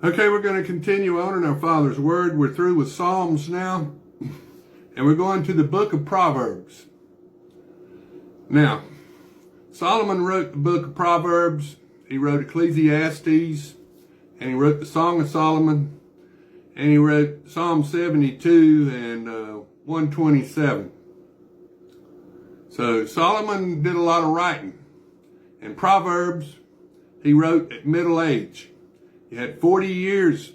Okay, we're going to continue on in our Father's Word. We're through with Psalms now, and we're going to the book of Proverbs. Now, Solomon wrote the book of Proverbs. He wrote Ecclesiastes, and he wrote the Song of Solomon, and he wrote Psalm 72 and 127. So Solomon did a lot of writing. And Proverbs, he wrote at middle age. He had 40 years.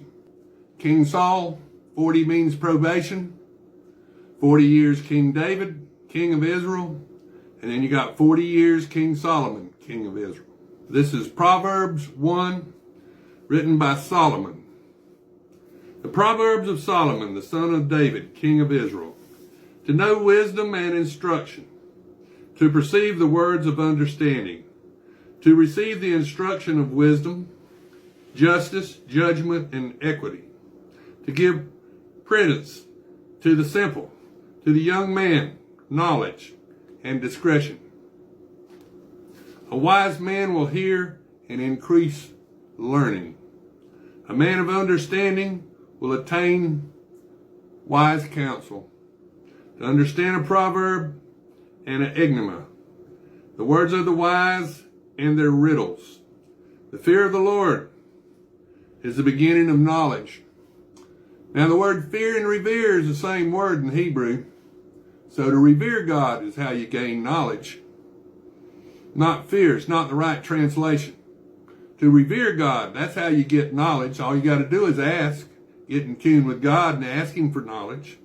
King Saul, 40 means probation. 40 years King David, king of Israel. And then you got 40 years King Solomon, king of Israel. This is Proverbs 1, written by Solomon. The Proverbs of Solomon, the son of David, king of Israel. To know wisdom and instruction. To perceive the words of understanding. To receive the instruction of wisdom, justice, judgment, and equity. To give prudence to the simple, to the young man, knowledge and discretion. A wise man will hear and increase learning. A man of understanding will attain wise counsel. To understand a proverb and an enigma, the words of the wise and their riddles. The fear of the Lord is the beginning of knowledge. Now the word fear and revere is the same word in Hebrew. So to revere God is how you gain knowledge. Not fear, it's not the right translation. To revere God, that's how you get knowledge. All you got to do is ask, get in tune with God and ask Him for knowledge.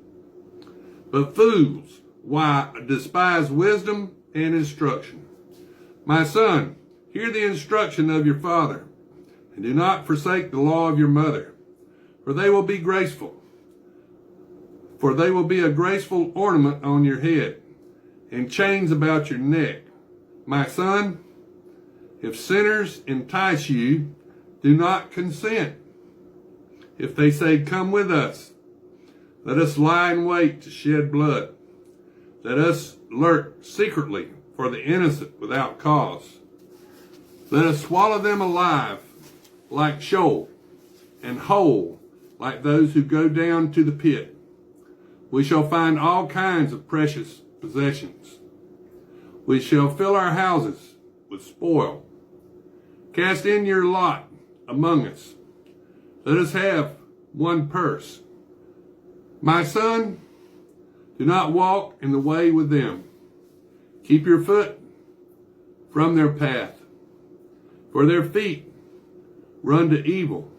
But fools, why despise wisdom and instruction? My son, hear the instruction of your father, and do not forsake the law of your mother, for they will be graceful. For they will be a graceful ornament on your head, and chains about your neck. My son, if sinners entice you, do not consent. If they say, come with us, let us lie in wait to shed blood. Let us lurk secretly for the innocent without cause. Let us swallow them alive like Sheol, and whole like those who go down to the pit. We shall find all kinds of precious possessions. We shall fill our houses with spoil. Cast in your lot among us. Let us have one purse. My son, do not walk in the way with them. Keep your foot from their path. For their feet run to evil,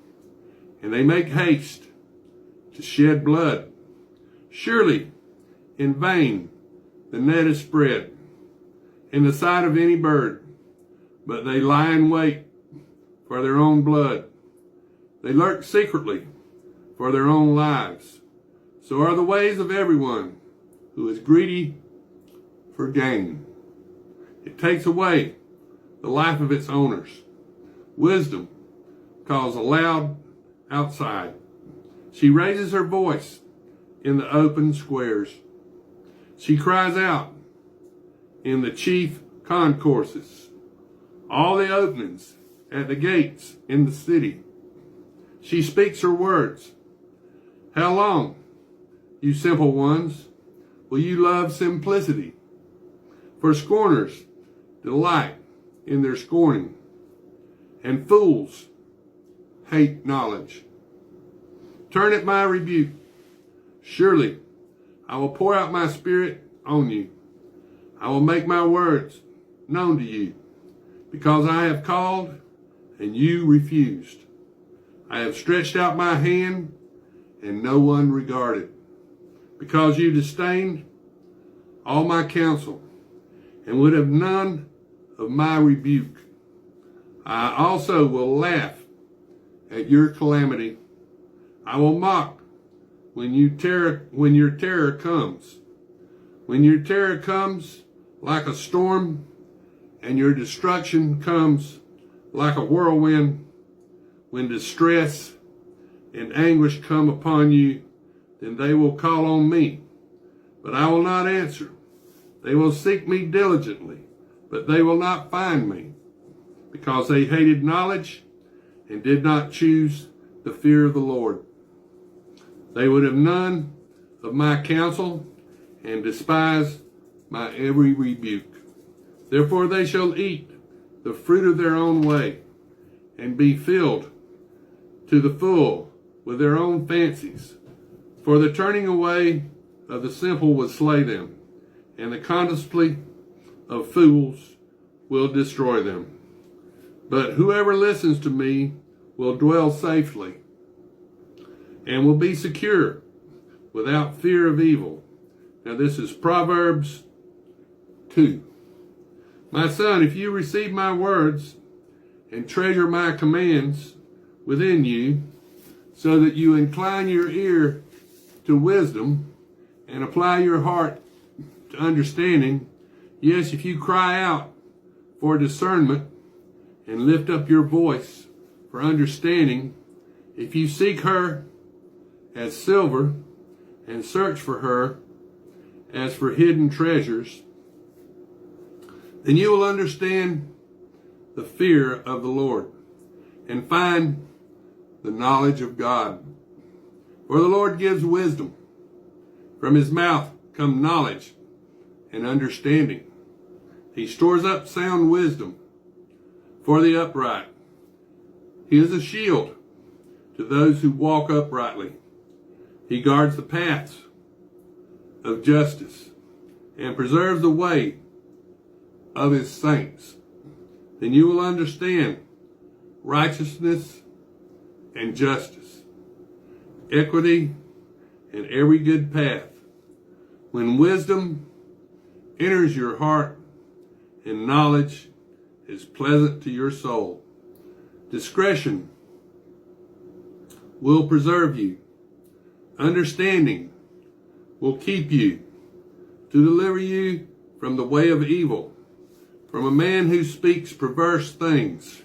and they make haste to shed blood. Surely, in vain, the net is spread in the sight of any bird, but they lie in wait for their own blood. They lurk secretly for their own lives. So are the ways of everyone who is greedy for gain. It takes away the life of its owners. Wisdom calls aloud outside. She raises her voice in the open squares. She cries out in the chief concourses, all the openings at the gates in the city. She speaks her words. How long, you simple ones, will you love simplicity? For scorners delight in their scorning, and fools hate knowledge. Turn at my rebuke. Surely I will pour out my spirit on you. I will make my words known to you, because I have called and you refused. I have stretched out my hand and no one regarded, because you disdained all my counsel and would have none of my rebuke. I also will laugh at your calamity. I will mock when your terror comes. When your terror comes like a storm, and your destruction comes like a whirlwind, when distress and anguish come upon you, then they will call on me, but I will not answer. They will seek me diligently, but they will not find me, because they hated knowledge and did not choose the fear of the Lord. They would have none of my counsel and despise my every rebuke. Therefore they shall eat the fruit of their own way and be filled to the full with their own fancies. For the turning away of the simple will slay them, and the contumely of fools will destroy them. But whoever listens to me will dwell safely and will be secure without fear of evil. Now this is Proverbs 2. My son, if you receive my words and treasure my commands within you, so that you incline your ear to wisdom and apply your heart to understanding, yes, if you cry out for discernment and lift up your voice for understanding, if you seek her as silver and search for her as for hidden treasures, then you will understand the fear of the Lord and find the knowledge of God. For the Lord gives wisdom. From his mouth come knowledge and understanding. He stores up sound wisdom for the upright. He is a shield to those who walk uprightly. He guards the paths of justice and preserves the way of his saints. Then you will understand righteousness and justice, equity, and every good path. When wisdom enters your heart and knowledge is pleasant to your soul, discretion will preserve you. Understanding will keep you to deliver you from the way of evil, from a man who speaks perverse things,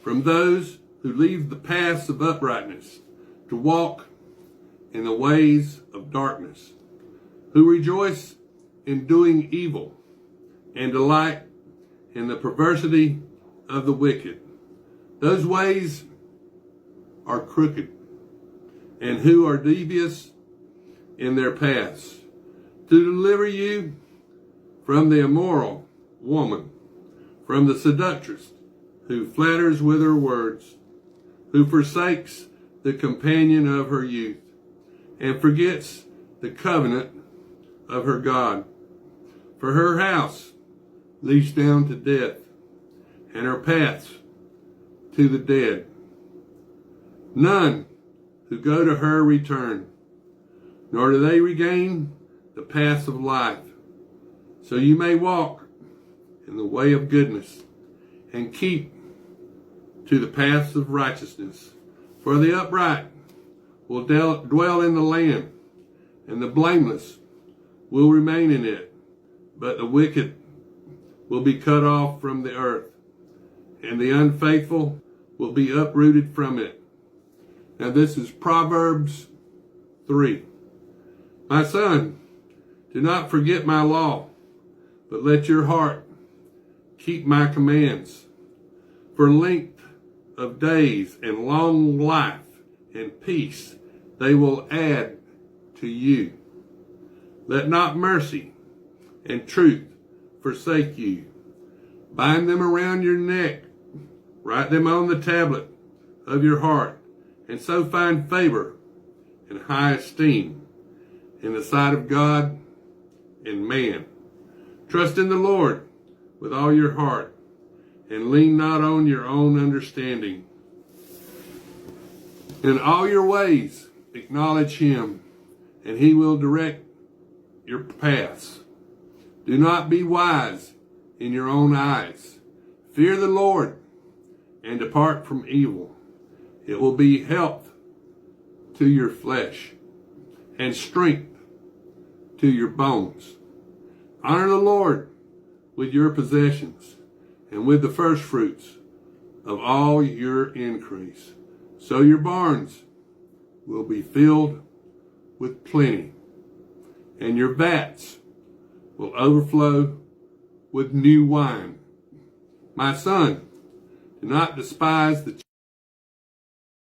from those who leave the paths of uprightness to walk in the ways of darkness, who rejoice in doing evil and delight in the perversity of the wicked. Those ways are crooked, and who are devious in their paths, to deliver you from the immoral woman, from the seductress who flatters with her words, who forsakes the companion of her youth and forgets the covenant of her God. For her house leads down to death, and her paths to the dead. None who go to her return, nor do they regain the paths of life. So you may walk in the way of goodness and keep to the paths of righteousness. For the upright will dwell in the land, and the blameless will remain in it. But the wicked will be cut off from the earth, and the unfaithful will be uprooted from it. Now this is Proverbs 3. My son, do not forget my law, but let your heart keep my commands. For length of days and long life and peace they will add to you. Let not mercy and truth forsake you. Bind them around your neck, write them on the tablet of your heart, and so find favor and high esteem in the sight of God and man. Trust in the Lord with all your heart, and lean not on your own understanding. In all your ways acknowledge him, and he will direct your paths. Do not be wise in your own eyes. Fear the Lord and depart from evil. It will be health to your flesh and strength to your bones. Honor the Lord with your possessions and with the first fruits of all your increase. So your barns will be filled with plenty, and your vats will overflow with new wine. My son, do not despise the